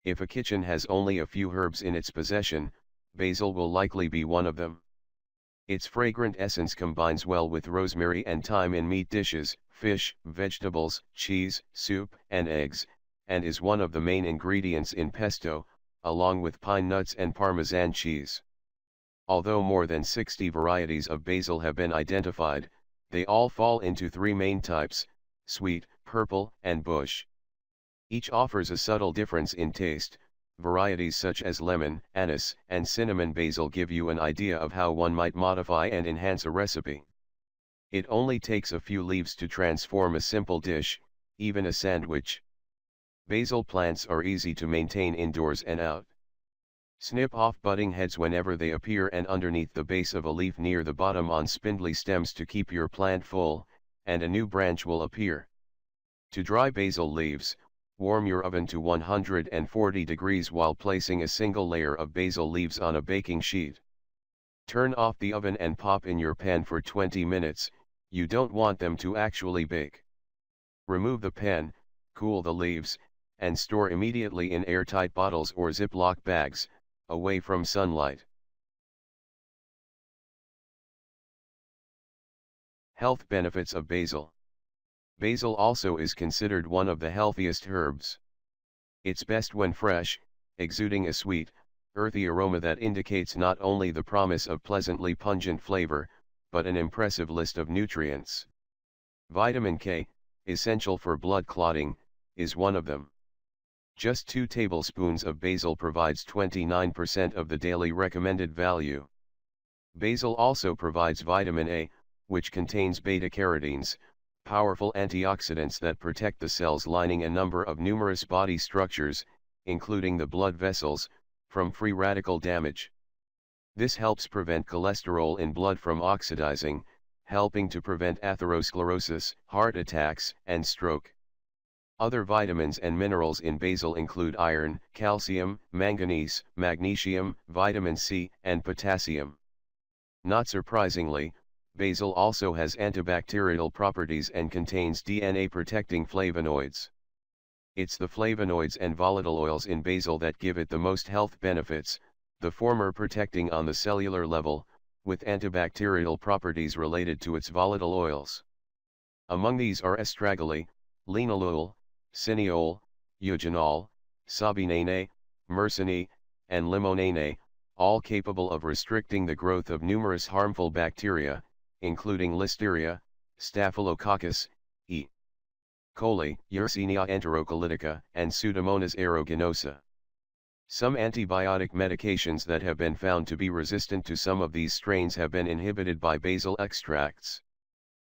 If a kitchen has only a few herbs in its possession, basil will likely be one of them. Its fragrant essence combines well with rosemary and thyme in meat dishes, fish, vegetables, cheese, soup, and eggs, and is one of the main ingredients in pesto, along with pine nuts and Parmesan cheese. Although more than 60 varieties of basil have been identified, they all fall into three main types: sweet, purple, and bush. Each offers a subtle difference in taste. Varieties such as lemon, anise, and cinnamon basil give you an idea of how one might modify and enhance a recipe. It only takes a few leaves to transform a simple dish, even a sandwich. Basil plants are easy to maintain indoors and out. Snip off budding heads whenever they appear and underneath the base of a leaf near the bottom on spindly stems to keep your plant full, and a new branch will appear. To dry basil leaves, warm your oven to 140 degrees while placing a single layer of basil leaves on a baking sheet. Turn off the oven and pop in your pan for 20 minutes, you don't want them to actually bake. Remove the pan, cool the leaves, and store immediately in airtight bottles or Ziploc bags, away from sunlight. Health benefits of basil. Basil also is considered one of the healthiest herbs. It's best when fresh, exuding a sweet, earthy aroma that indicates not only the promise of pleasantly pungent flavor, but an impressive list of nutrients. Vitamin K, essential for blood clotting, is one of them. Just 2 tablespoons of basil provides 29% of the daily recommended value. Basil also provides vitamin A, which contains beta-carotenes, powerful antioxidants that protect the cells lining a number of numerous body structures, including the blood vessels, from free radical damage. This helps prevent cholesterol in blood from oxidizing, helping to prevent atherosclerosis, heart attacks, and stroke. Other vitamins and minerals in basil include iron, calcium, manganese, magnesium, vitamin C, and potassium. Not surprisingly, basil also has antibacterial properties and contains DNA-protecting flavonoids. It's the flavonoids and volatile oils in basil that give it the most health benefits, the former protecting on the cellular level, with antibacterial properties related to its volatile oils. Among these are estragole, linalool, cineol, eugenol, sabinane, myrcene, and limonene, all capable of restricting the growth of numerous harmful bacteria, including Listeria, Staphylococcus, E. coli, Yersinia enterocolytica, and Pseudomonas aeruginosa. Some antibiotic medications that have been found to be resistant to some of these strains have been inhibited by basil extracts.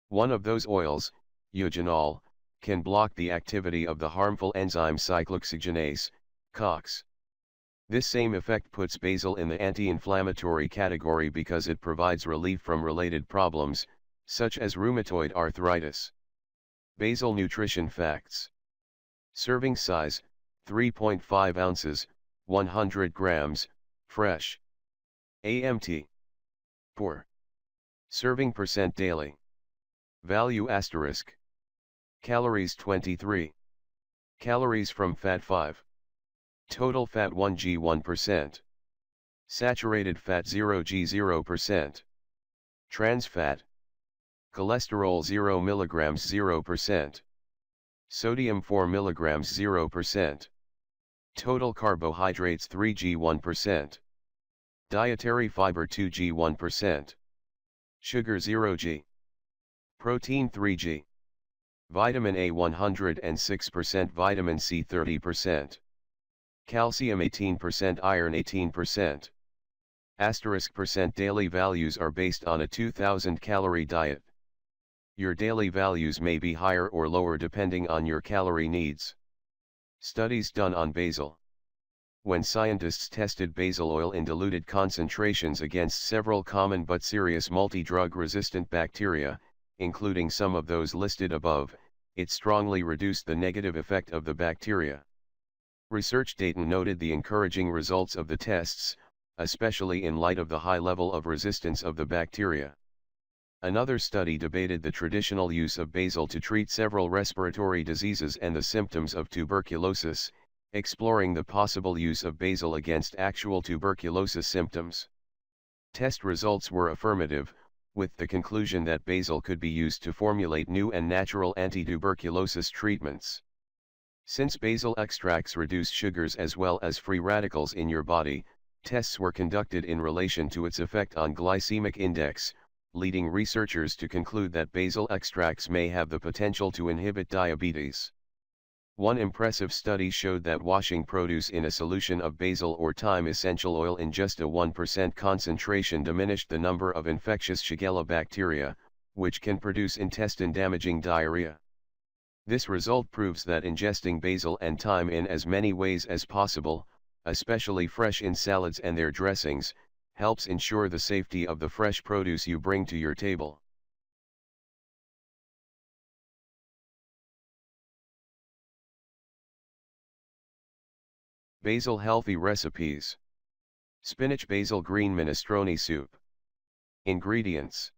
One of those oils, eugenol, can block the activity of the harmful enzyme cyclooxygenase, COX. This same effect puts basil in the anti-inflammatory category because it provides relief from related problems, such as rheumatoid arthritis. Basil nutrition facts. Serving size, 3.5 ounces, 100 grams, fresh. AMT. Pour. Serving percent daily. Value asterisk. Calories 23. Calories from fat 5. Total fat 1 g 1%. Saturated fat 0 g 0%. Trans fat. Cholesterol 0 mg 0%. Sodium 4 mg 0%. Total carbohydrates 3 g 1%. Dietary fiber 2 g 1%. Sugar 0 g. Protein 3 g. Vitamin A 106%, vitamin C 30%. Calcium 18%, iron 18%. Asterisk percent daily values are based on a 2,000 calorie diet. Your daily values may be higher or lower depending on your calorie needs. Studies done on basil. When scientists tested basil oil in diluted concentrations against several common but serious multi-drug resistant bacteria, including some of those listed above, it strongly reduced the negative effect of the bacteria. Research data noted the encouraging results of the tests, especially in light of the high level of resistance of the bacteria. Another study debated the traditional use of basil to treat several respiratory diseases and the symptoms of tuberculosis, exploring the possible use of basil against actual tuberculosis symptoms. Test results were affirmative, with the conclusion that basil could be used to formulate new and natural anti-tuberculosis treatments. Since basil extracts reduce sugars as well as free radicals in your body, tests were conducted in relation to its effect on glycemic index, leading researchers to conclude that basil extracts may have the potential to inhibit diabetes. One impressive study showed that washing produce in a solution of basil or thyme essential oil in just a 1% concentration diminished the number of infectious Shigella bacteria, which can produce intestine-damaging diarrhea. This result proves that ingesting basil and thyme in as many ways as possible, especially fresh in salads and their dressings, helps ensure the safety of the fresh produce you bring to your table. Basil healthy recipes. Spinach basil green minestrone soup. Ingredients: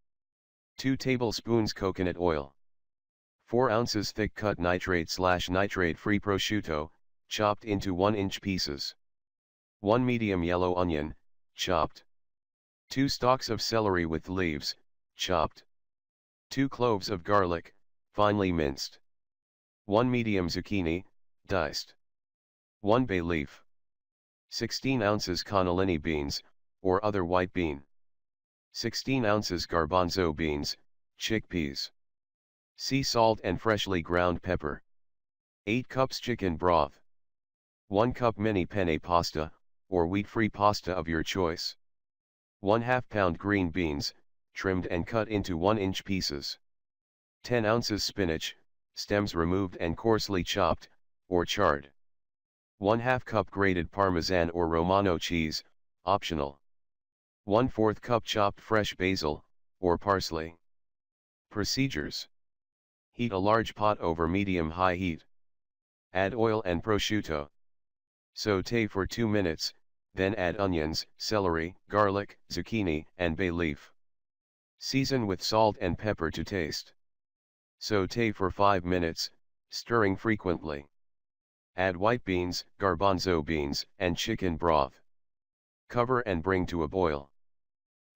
2 tablespoons coconut oil, 4 ounces thick cut nitrate/nitrate-free prosciutto, chopped into 1-inch pieces, 1 medium yellow onion, chopped, 2 stalks of celery with leaves, chopped, 2 cloves of garlic, finely minced, 1 medium zucchini, diced, 1 bay leaf, 16 ounces cannellini beans, or other white bean, 16 ounces garbanzo beans, chickpeas, sea salt and freshly ground pepper, 8 cups chicken broth, 1 cup mini penne pasta, or wheat-free pasta of your choice, 1/2 pound green beans, trimmed and cut into 1-inch pieces, 10 ounces spinach, stems removed and coarsely chopped, or charred, 1/2 cup grated Parmesan or Romano cheese, optional, 1/4 cup chopped fresh basil, or parsley. Procedures: heat a large pot over medium-high heat. Add oil and prosciutto. Sauté for 2 minutes, then add onions, celery, garlic, zucchini, and bay leaf. Season with salt and pepper to taste. Sauté for 5 minutes, stirring frequently. Add white beans, garbanzo beans, and chicken broth. Cover and bring to a boil.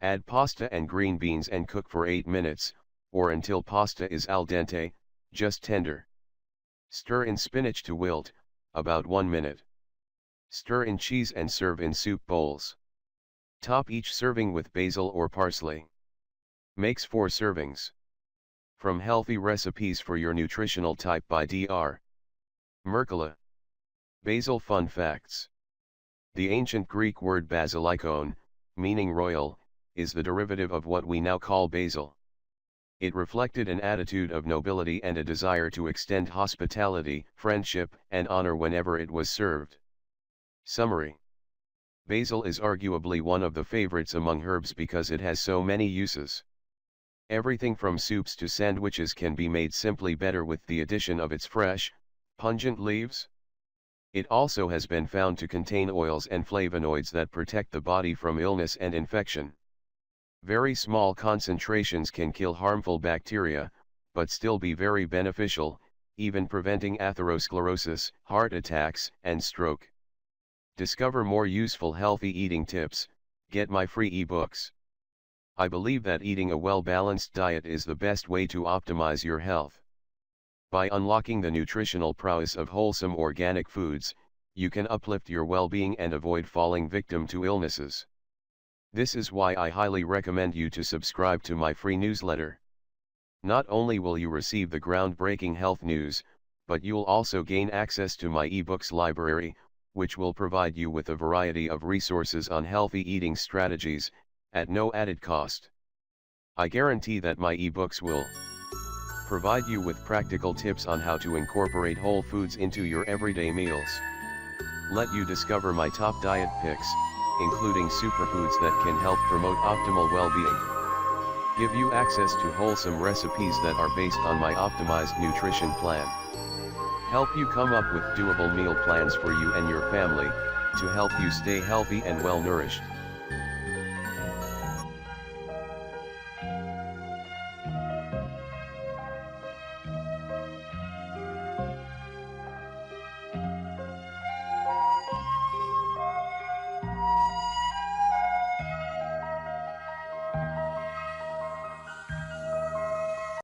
Add pasta and green beans and cook for 8 minutes, or until pasta is al dente, just tender. Stir in spinach to wilt, about 1 minute. Stir in cheese and serve in soup bowls. Top each serving with basil or parsley. Makes 4 servings. From Healthy Recipes for Your Nutritional Type by Dr. Mercola. Basil Fun Facts. The ancient Greek word basilikon, meaning royal, is the derivative of what we now call basil. It reflected an attitude of nobility and a desire to extend hospitality, friendship, and honor whenever it was served. Summary: basil is arguably one of the favorites among herbs because it has so many uses. Everything from soups to sandwiches can be made simply better with the addition of its fresh, pungent leaves. It also has been found to contain oils and flavonoids that protect the body from illness and infection. Very small concentrations can kill harmful bacteria, but still be very beneficial, even preventing atherosclerosis, heart attacks, and stroke. Discover more useful healthy eating tips. Get my free ebooks. I believe that eating a well-balanced diet is the best way to optimize your health. By unlocking the nutritional prowess of wholesome organic foods, you can uplift your well-being and avoid falling victim to illnesses. This is why I highly recommend you to subscribe to my free newsletter. Not only will you receive the groundbreaking health news, but you'll also gain access to my ebooks library, which will provide you with a variety of resources on healthy eating strategies, at no added cost. I guarantee that my ebooks will provide you with practical tips on how to incorporate whole foods into your everyday meals. Let you discover my top diet picks, including superfoods that can help promote optimal well-being. Give you access to wholesome recipes that are based on my optimized nutrition plan. Help you come up with doable meal plans for you and your family, to help you stay healthy and well-nourished.